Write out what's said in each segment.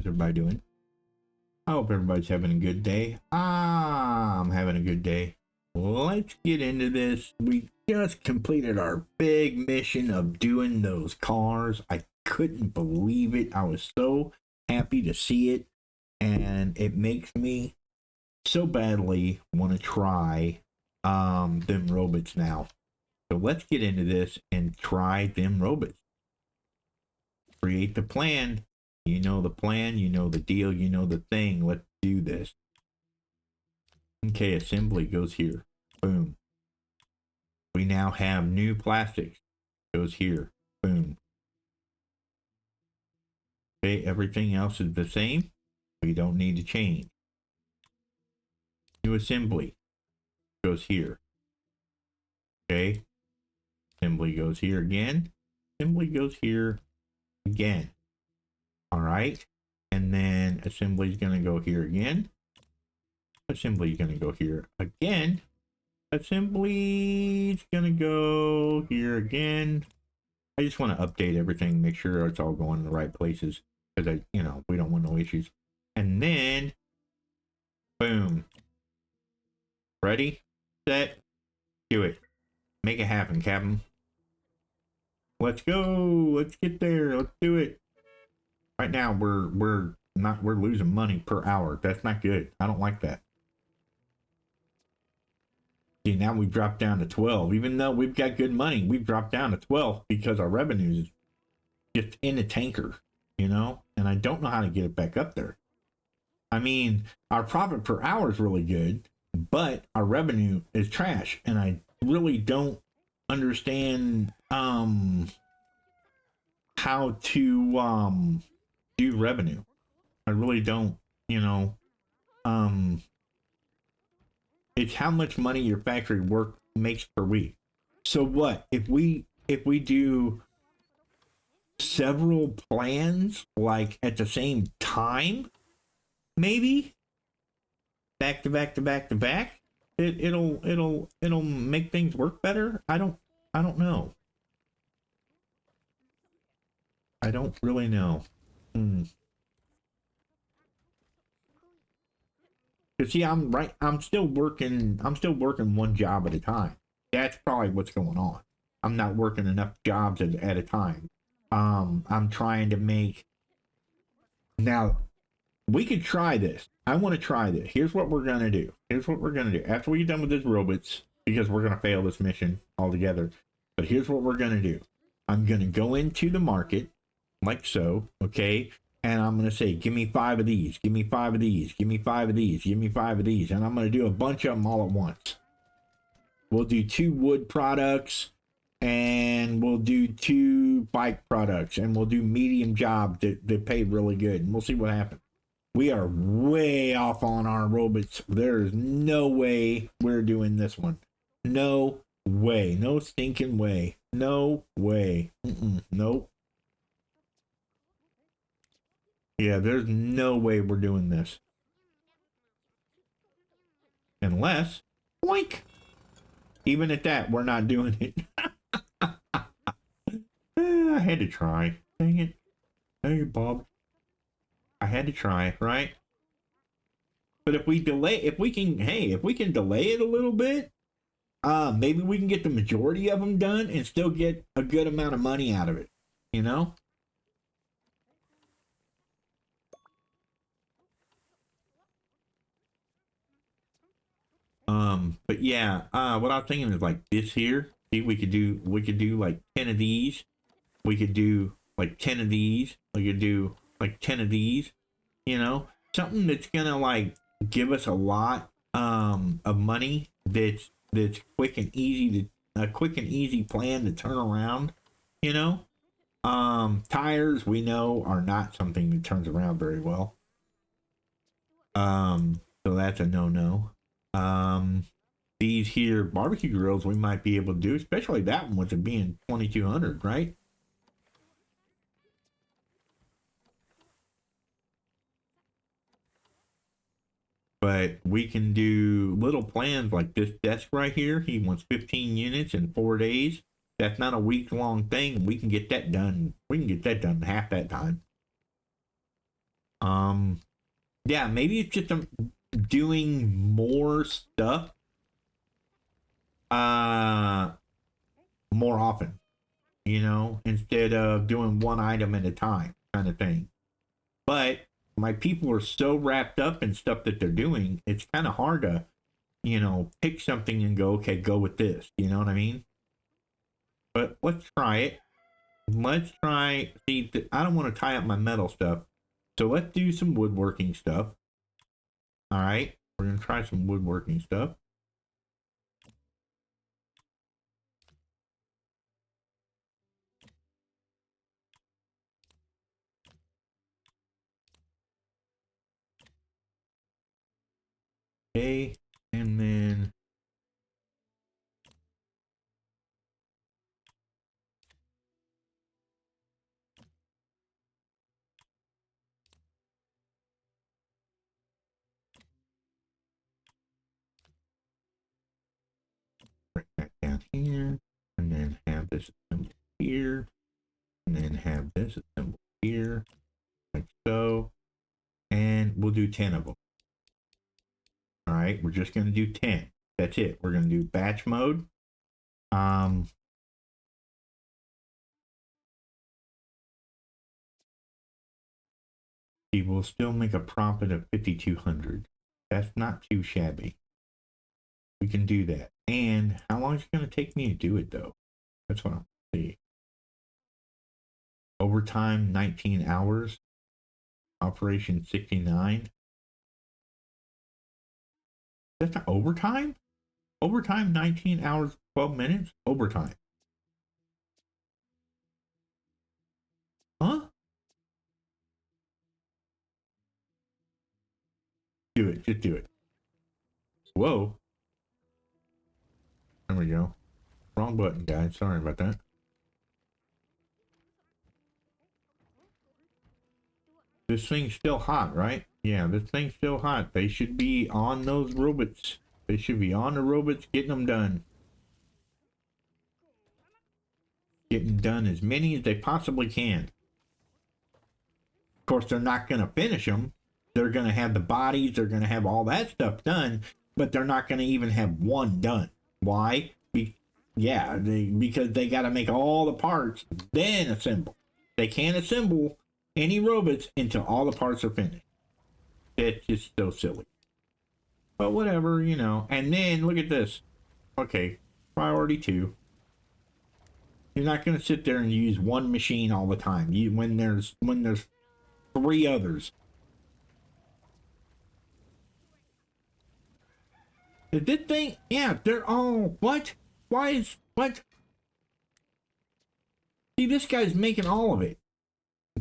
How's everybody doing? I hope everybody's having a good day. I'm having a good day. Let's get into this. We just completed our big mission of doing those cars. I couldn't believe it. I was so happy to see it. And it makes me so badly want to try them robots now. So let's get into this and try them robots. Create the plan. You know the plan, you know the deal, you know the thing. Let's do this. Okay, assembly goes here. Boom. We now have new plastics. Goes here. Boom. Okay, everything else is the same. We don't need to change. New assembly goes here. Okay. Assembly goes here again. Assembly goes here again. All right. And then assembly is going to go here again. Assembly is going to go here again. Assembly is going to go here again. I just want to update everything, make sure it's all going in the right places because we don't want no issues. And then, boom. Ready, set, do it. Make it happen, Captain. Let's go. Let's get there. Let's do it. Right now, we're losing money per hour. That's not good. I don't like that. See, now we've dropped down to 12. Even though we've got good money, we've dropped down to 12 because our revenue is just in a tanker, and I don't know how to get it back up there. I mean, our profit per hour is really good, but our revenue is trash, and I really don't understand how to do revenue. I really don't, it's how much money your factory work makes per week. So what if we do several plans like at the same time, maybe back to back to back to back, it'll make things work better. I don't know. I don't really know. Cause see, I'm still working one job at a time. That's probably what's going on. I'm not working enough jobs at a time. I'm trying to make. Now, we could try this. I want to try this. Here's what we're gonna do. After we get done with this robots, because we're gonna fail this mission altogether. But here's what we're gonna do. I'm gonna go into the market, like so, okay? And I'm going to say, give me 5 of these, give me 5 of these, give me 5 of these, give me 5 of these. And I'm going to do a bunch of them all at once. We'll do 2 wood products and we'll do 2 bike products and we'll do medium jobs that pay really good. And we'll see what happens. We are way off on our robots. There's no way we're doing this one. No way. No stinking way. No way. Nope. Yeah, there's no way we're doing this. Unless, boink. Even at that, we're not doing it. I had to try. Dang it. Dang it, Bob. I had to try, right? But if we can delay it a little bit, maybe we can get the majority of them done and still get a good amount of money out of it, But yeah, what I was thinking is like this here. See, we could do like 10 of these. We could do like 10 of these. We could do like 10 of these. Something that's gonna like give us a lot of money. That's quick and easy a quick and easy plan to turn around. Tires we know are not something that turns around very well. So that's a no. These here barbecue grills we might be able to do, especially that one with it being 2200, right? But we can do little plans like this desk right here. He wants 15 units in 4 days. That's not a week-long thing. We can get that done. We can get that done in half that time. Yeah, maybe it's just doing more stuff more often, you know, instead of doing one item at a time kind of thing. But my people are so wrapped up in stuff that they're doing, it's kind of hard to, you know, pick something and go, okay, go with this. You know what I mean? But let's try it. Let's try. See, I don't want to tie up my metal stuff. So let's do some woodworking stuff. All right. We're going to try some woodworking stuff. Okay. And then bring that down here. And then have this assembled here. And then have this assembled here. Like so. And we'll do 10 of them. All right. We're just going to do 10. That's it. We're going to do batch mode. He will still make a profit of 5,200. That's not too shabby. We can do that. And how long is it going to take me to do it, though? That's what I'm see. Overtime 19 hours. Operation 69. That's not overtime? Overtime 19 hours, 12 minutes? Overtime. Huh? Do it. Just do it. Whoa. There we go. Wrong button, guys. Sorry about that. This thing's still hot, right? Yeah, this thing's still hot. They should be on those robots. They should be on the robots getting them done. Getting done as many as they possibly can. Of course, they're not going to finish them. They're going to have the bodies. They're going to have all that stuff done. But they're not going to even have one done. Why? Because they got to make all the parts, then assemble. They can't assemble any robots until all the parts are finished. It's just so silly. But whatever, you know. And then look at this. Okay, priority 2. You're not going to sit there and use one machine all the time. When there's 3 others. Is this thing? Yeah, they're all what? Why is what? See, this guy's making all of it.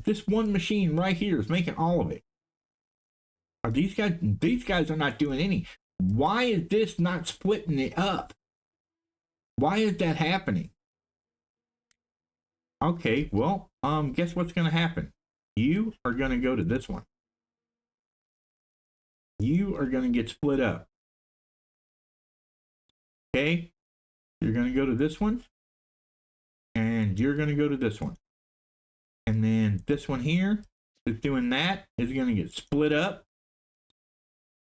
This one machine right here is making all of it. Are these guys? These guys are not doing any. Why is this not splitting it up? Why is that happening? Okay, well, guess what's going to happen? You are going to go to this one. You are going to get split up. Okay, you're going to go to this one, and you're going to go to this one. And then this one here is doing that, is going to get split up.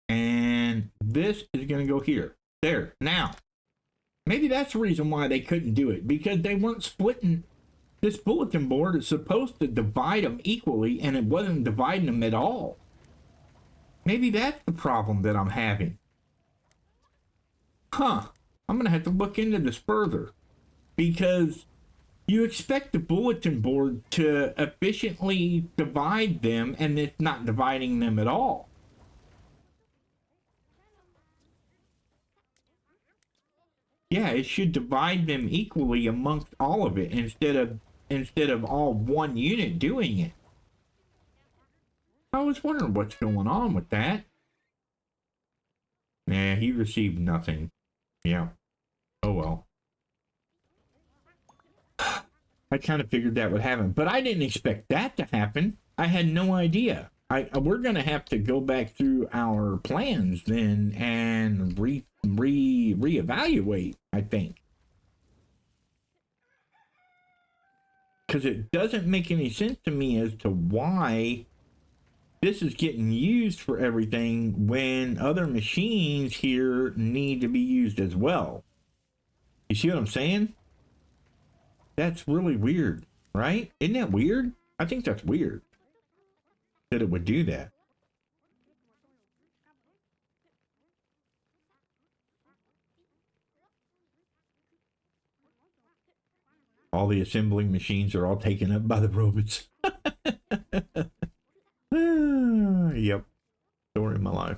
And this is going to go here. There. Now, maybe that's the reason why they couldn't do it, because they weren't splitting. This bulletin board is supposed to divide them equally, and it wasn't dividing them at all. Maybe that's the problem that I'm having. Huh. I'm going to have to look into this further, because you expect the bulletin board to efficiently divide them, and it's not dividing them at all. Yeah, it should divide them equally amongst all of it instead of all one unit doing it. I was wondering what's going on with that. Nah, he received nothing. Yeah. Oh well. I kind of figured that would happen, but I didn't expect that to happen. I had no idea. We're gonna have to go back through our plans then and reevaluate, I think. Because it doesn't make any sense to me as to why this is getting used for everything when other machines here need to be used as well. You see what I'm saying? That's really weird, right? Isn't that weird? I think that's weird that it would do that. All the assembling machines are all taken up by the robots. Yep. Story of my life.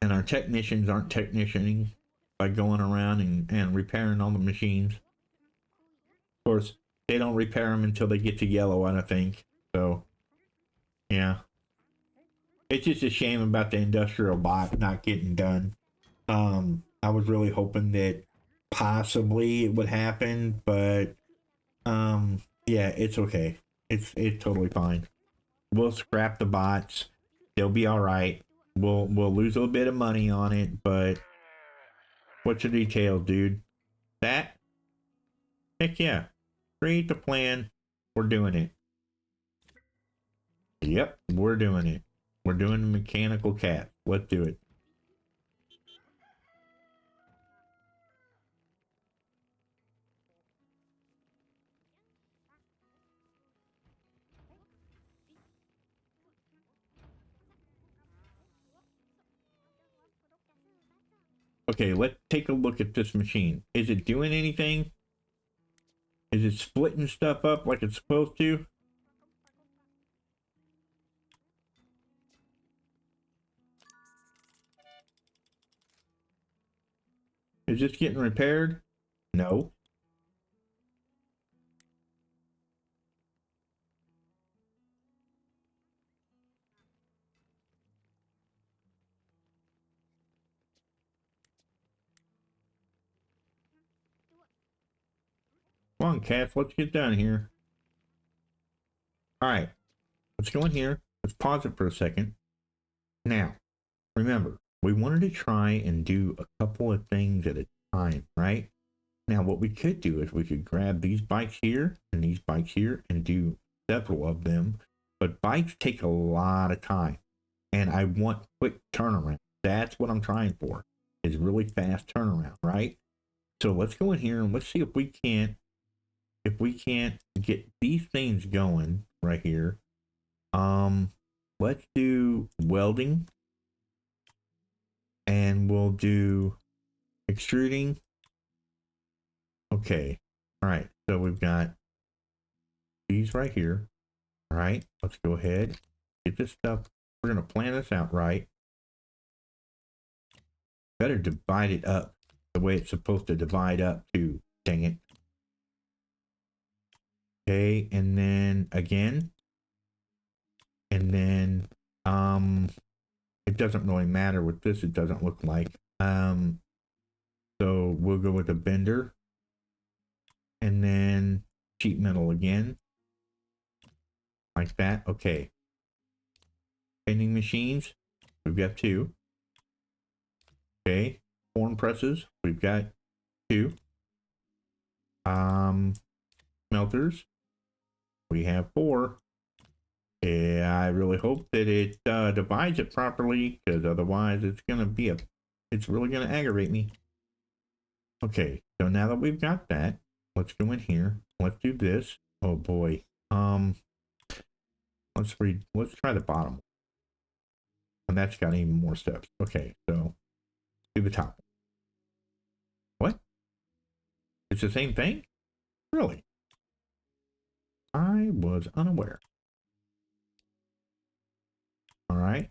And our technicians aren't technicianing by going around and repairing all the machines. Of course, they don't repair them until they get to yellow, I don't think. So, yeah. It's just a shame about the industrial bot not getting done. I was really hoping that possibly it would happen, but yeah, it's okay. It's totally fine. We'll scrap the bots. They'll be all right. We'll lose a little bit of money on it, but what's the details, dude? That? Heck yeah. Create the plan. We're doing it. Yep, we're doing it. We're doing the mechanical cat. Let's do it. Okay, let's take a look at this machine. Is it doing anything? Is it splitting stuff up like it's supposed to? Is this getting repaired? No. Come on, cats, let's get done here. All right, let's go in here. Let's pause it for a second. Now, remember, we wanted to try and do a couple of things at a time, right? Now, what we could do is we could grab these bikes here and these bikes here and do several of them. But bikes take a lot of time, and I want quick turnaround. That's what I'm trying for, is really fast turnaround, right? So let's go in here and let's see if we can't get these things going right here. Let's do welding, and we'll do extruding. Okay. All right. So we've got these right here. All right. Let's go ahead. Get this stuff. We're going to plan this out right. Better divide it up the way it's supposed to divide up too. Dang it. Okay. And then again. And then, it doesn't really matter with this. It doesn't look like, so we'll go with a bender. And then sheet metal again. Like that. Okay. Bending machines. We've got 2. Okay. Form presses. We've got 2. Smelters. We have 4. Yeah, I really hope that it divides it properly, because otherwise it's really gonna aggravate me. Okay, so now that we've got that, let's go in here. Let's do this. Oh boy. Let's try the bottom. And that's got even more steps. Okay, so do the top. What? It's the same thing? Really? I was unaware. All right.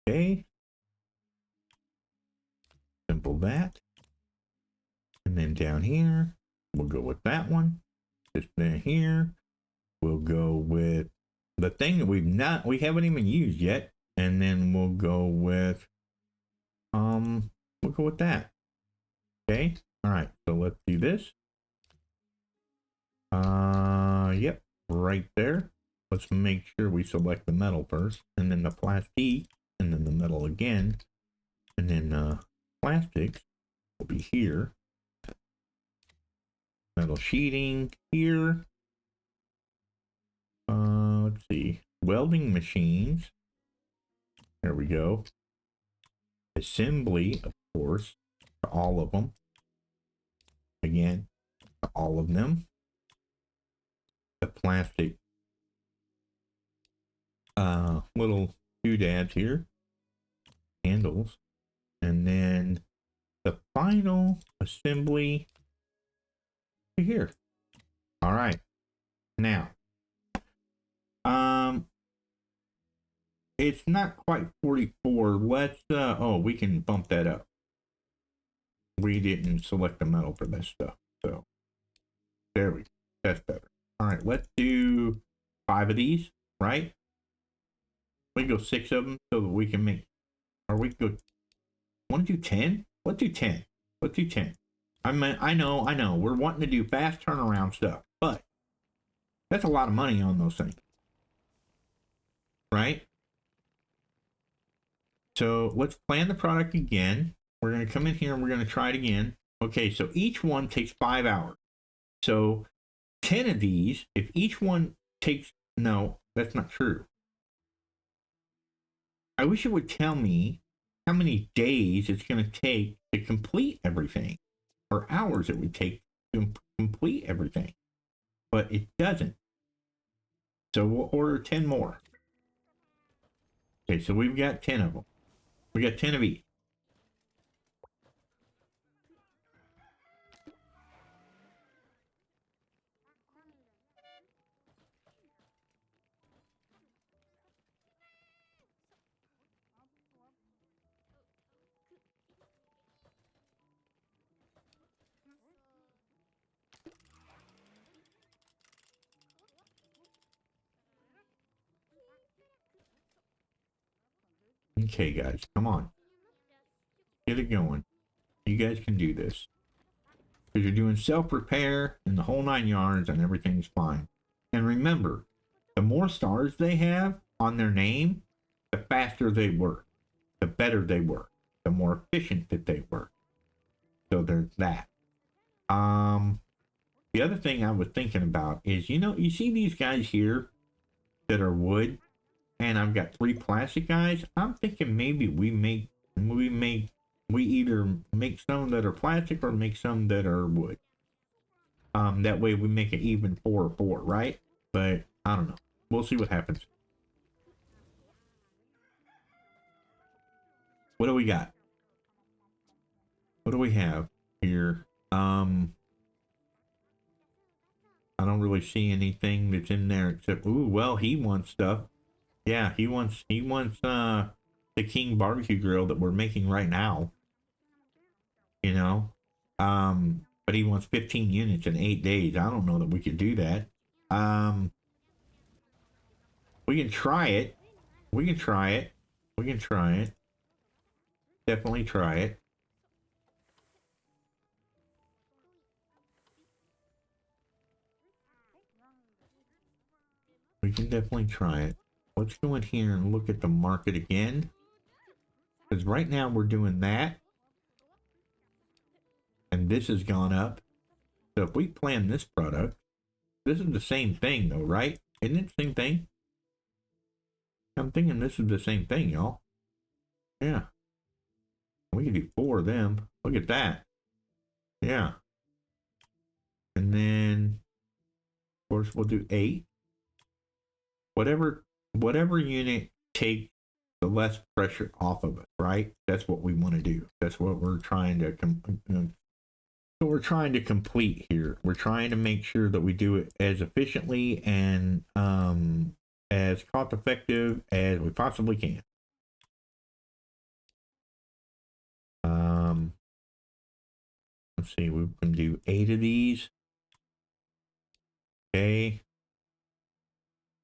Okay. Simple that. And then down here, we'll go with that one. Just down here, we'll go with the thing that we haven't even used yet. And then we'll go with that. Okay. All right. So let's do this. Yep, right there. Let's make sure we select the metal first, and then the plastic, and then the metal again, and then plastics will be here. Metal sheeting here. Let's see. Welding machines. There we go. Assembly, of course, to all of them. Again, to all of them. The plastic little doodads here. Handles. And then the final assembly to here. All right. Now, it's not quite 44. Let's, oh, we can bump that up. We didn't select the metal for this stuff. So, there we go. That's better. All right, let's do 5 of these, right? We can go 6 of them so that we can make, or we can go, want to do 10? Let's do 10. Let's do 10. I mean, I know. We're wanting to do fast turnaround stuff, but that's a lot of money on those things. Right? So let's plan the product again. We're going to come in here and we're going to try it again. Okay, so each one takes 5 hours. So 10 of these, if each one takes, no, that's not true. I wish it would tell me how many days it's going to take to complete everything, or hours it would take to complete everything. But it doesn't. So we'll order 10 more. Okay, so we've got 10 of them. We got 10 of each. Okay, guys, come on. Get it going. You guys can do this. Because you're doing self-repair and the whole 9 yards and everything's fine. And remember, the more stars they have on their name, the faster they work. The better they work. The more efficient that they work. So there's that. The other thing I was thinking about is, you know, you see these guys here that are wood? And I've got 3 plastic guys. I'm thinking maybe we either make some that are plastic or make some that are wood. That way we make it even 4-4, right? But I don't know. We'll see what happens. What do we got? What do we have here? I don't really see anything that's in there except, ooh, well, he wants stuff. Yeah, he wants the King barbecue grill that we're making right now. You know, but he wants 15 units in 8 days. I don't know that we could do that. We can try it. We can try it. We can try it. Definitely try it. We can definitely try it. Let's go in here and look at the market again. Because right now we're doing that. And this has gone up. So if we plan this product, this is the same thing though, right? Isn't it the same thing? I'm thinking this is the same thing, y'all. Yeah. We can do 4 of them. Look at that. Yeah. And then, of course, we'll do 8. Whatever unit takes the less pressure off of it, right? That's what we want to do. That's what we're trying to so we're trying to complete here. We're trying to make sure that we do it as efficiently and as cost effective as we possibly can. Let's see, we can do 8 of these. Okay.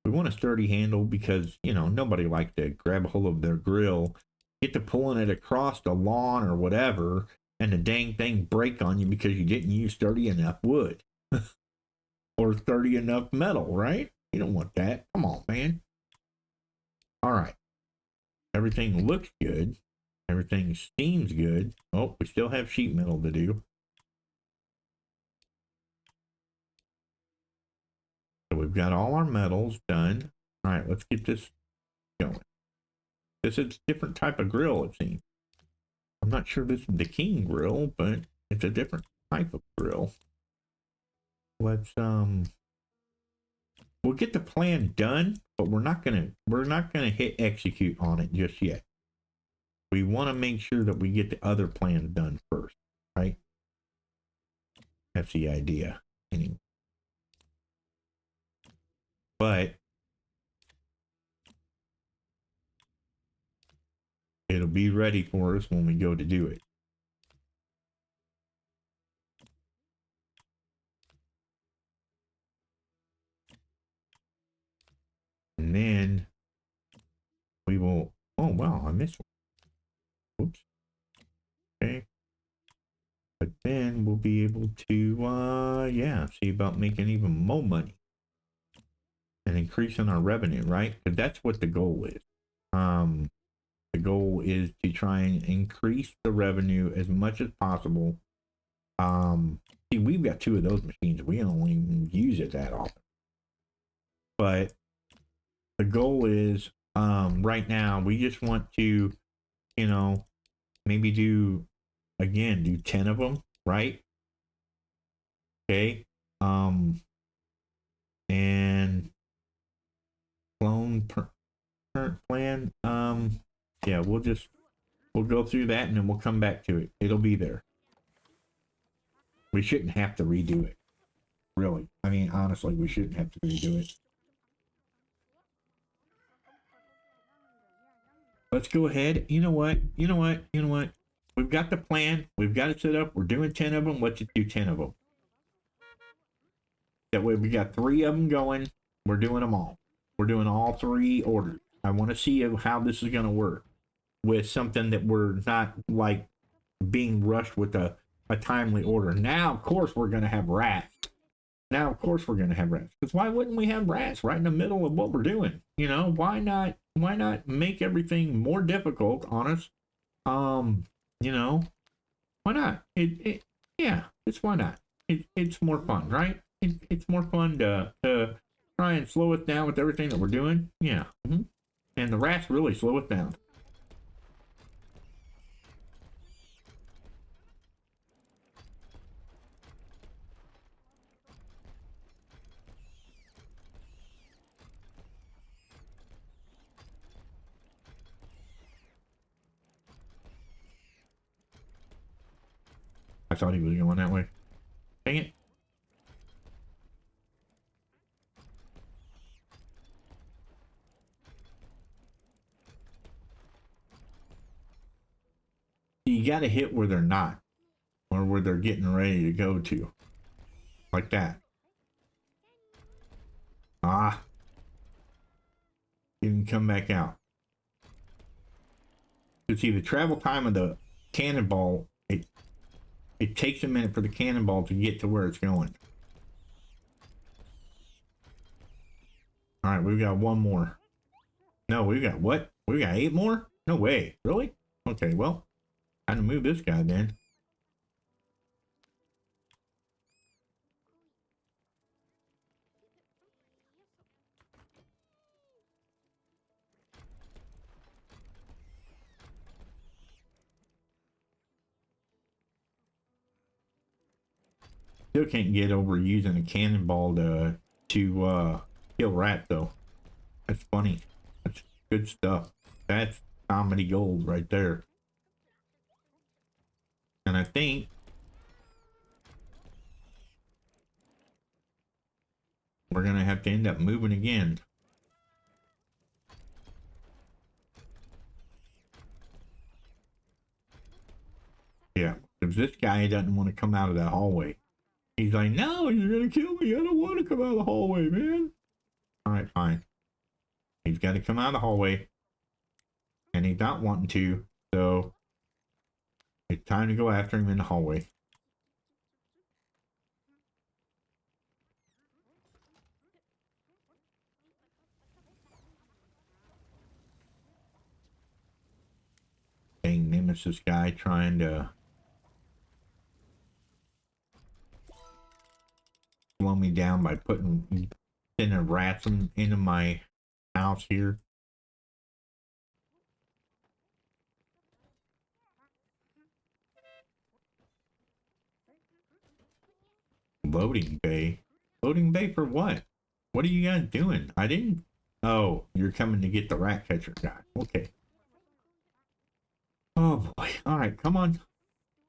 We want a sturdy handle because, you know, nobody likes to grab a hold of their grill, get to pulling it across the lawn or whatever, and the dang thing break on you because you didn't use sturdy enough wood or sturdy enough metal, right? You don't want that. Come on, man. All right. Everything looks good. Everything seems good. Oh, we still have sheet metal to do. So we've got all our metals done. All right, let's get this going. This is a different type of grill, it seems. I'm not sure this is the king grill, but it's a different type of grill. Let's we'll get the plan done, but we're not gonna hit execute on it just yet. We want to make sure that we get the other plan done first, right? That's the idea, anyway. But it'll be ready for us when we go to do it. And then we will, oh wow, I missed one. Oops. Okay. But then we'll be able to, yeah, see about making even more money. And increasing our revenue, right? Because that's what the goal is. The goal is to try and increase the revenue as much as possible. See, we've got 2 of those machines. We don't even use it that often. But the goal is, right now, we just want to, you know, maybe do 10 of them, right? Okay. And clone current plan. Yeah, we'll go through that and then we'll come back to it. It'll be there. We shouldn't have to redo it. Really. I mean, honestly, we shouldn't have to redo it. Let's go ahead. You know what? We've got the plan. We've got it set up. We're doing 10 of them. Let's just do 10 of them. That way we got 3 of them going. We're doing them all. We're doing all 3 orders. I want to see how this is going to work with something that we're not like being rushed with a timely order. Now, of course, we're going to have rats. Because why wouldn't we have rats right in the middle of what we're doing? You know, why not make everything more difficult on us? You know, why not? Yeah, it's why not? It's more fun, right? It's more fun to try and slow us down with everything that we're doing. Yeah. And the rats really slow us down. I thought he was going that way. Dang it. You got to hit where they're not, or where they're getting ready to go to. Like that. Ah. You can come back out. You see, the travel time of the cannonball, it takes a minute for the cannonball to get to where it's going. All right, we've got 1 more. No, we've got what? We got 8 more? No way. Really? Okay, well, time to move this guy then. Still can't get over using a cannonball to kill rats though. That's funny. That's good stuff. That's comedy gold right there. And I think we're gonna have to end up moving again. Yeah, because this guy doesn't want to come out of that hallway. He's like, no, you're gonna kill me. I don't want to come out of the hallway, man. All right, fine. He's got to come out of the hallway, and he's not wanting to, so it's time to go after him in the hallway. Dang, nemesis guy trying to slow me down by sending rats into my house here. Loading bay? Loading bay for what? What are you guys doing? I didn't... Oh, you're coming to get the rat catcher guy. Okay. Oh boy. Alright, come on.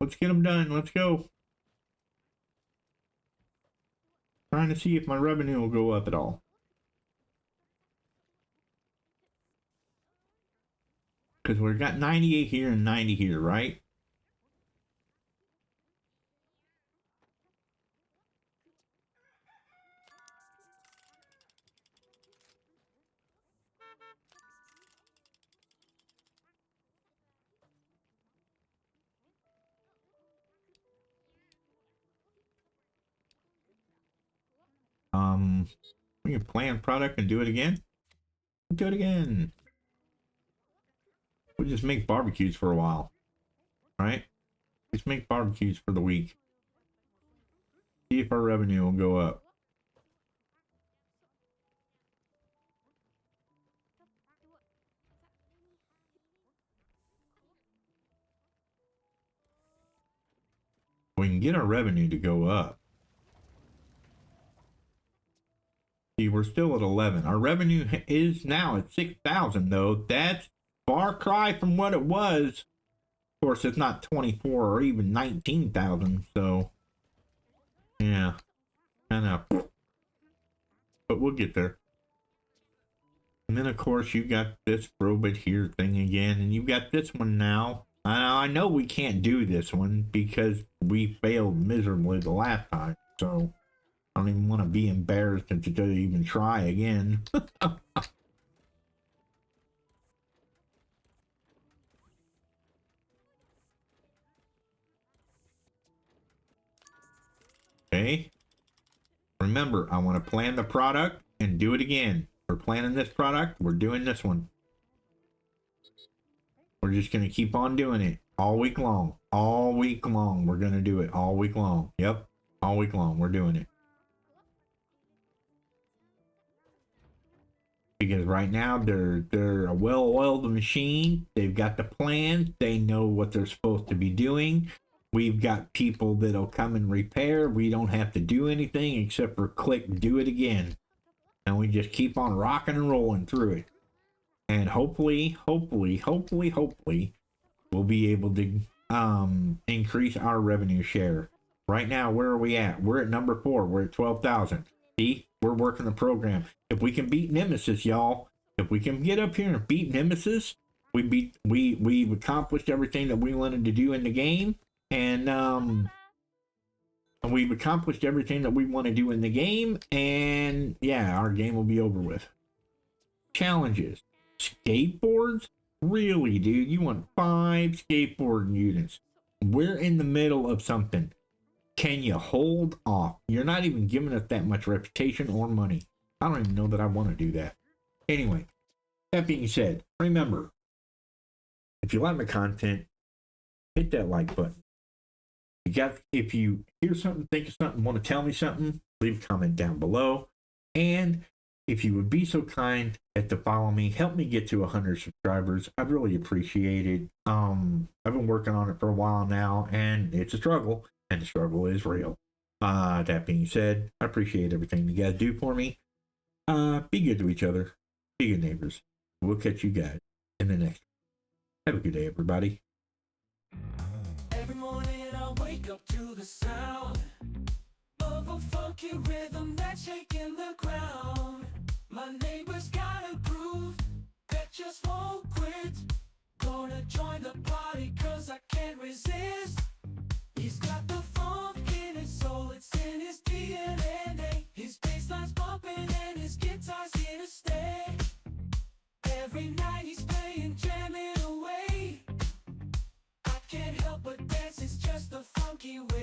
Let's get them done. Let's go. Trying to see if my revenue will go up at all. Because we've got 98 here and 90 here, right? We can plan product and do it again. Do it again. We'll just make barbecues for a while. Right? Just make barbecues for the week. See if our revenue will go up. We can get our revenue to go up. See, we're still at 11. Our revenue is now at 6,000 though. That's far cry from what it was. Of course, it's not 24 or even 19,000. So, yeah, kind of. But we'll get there. And then, of course, you got this robot here thing again, and you got this one now. I know we can't do this one because we failed miserably the last time. So, I don't even want to be embarrassed to even try again. Okay. Remember, I want to plan the product and do it again. We're planning this product. We're doing this one. We're just going to keep on doing it all week long. All week long. We're going to do it all week long. Yep. All week long. We're doing it. Because right now they're a well-oiled machine. They've got the plan. They know what they're supposed to be doing. We've got people that'll come and repair. We don't have to do anything except for click do it again. And we just keep on rocking and rolling through it. And hopefully, we'll be able to increase our revenue share. Right now, where are we at? We're at number 4. We're at 12,000. See, we're working the program. If we can beat Nemesis, y'all, if we can get up here and beat Nemesis, we've accomplished everything that we wanted to do in the game, and we've accomplished everything that we want to do in the game, and yeah, our game will be over with. Challenges. Skateboards? Really, dude? You want 5 skateboard units? We're in the middle of something. Can you hold off? You're not even giving us that much reputation or money. I don't even know that I want to do that. Anyway, that being said, remember, if you like my content, hit that like button. If you hear something, think of something, want to tell me something, leave a comment down below. And if you would be so kind as to follow me, help me get to 100 subscribers. I'd really appreciate it. I've been working on it for a while now, and it's a struggle, and the struggle is real. That being said, I appreciate everything you guys do for me. Be good to each other. Be good neighbors. We'll catch you guys in the next one. Have a good day, everybody. Every morning I wake up to the sound of a funky rhythm that's shaking the ground. My neighbor's got a groove that just won't quit. Gonna join the party cause I can't resist. He's got the funk in his soul, it's in his DNA. His bassline's bumping and his guitar's here to stay. Every night he's playing, jamming away. I can't help but dance, it's just the funky way.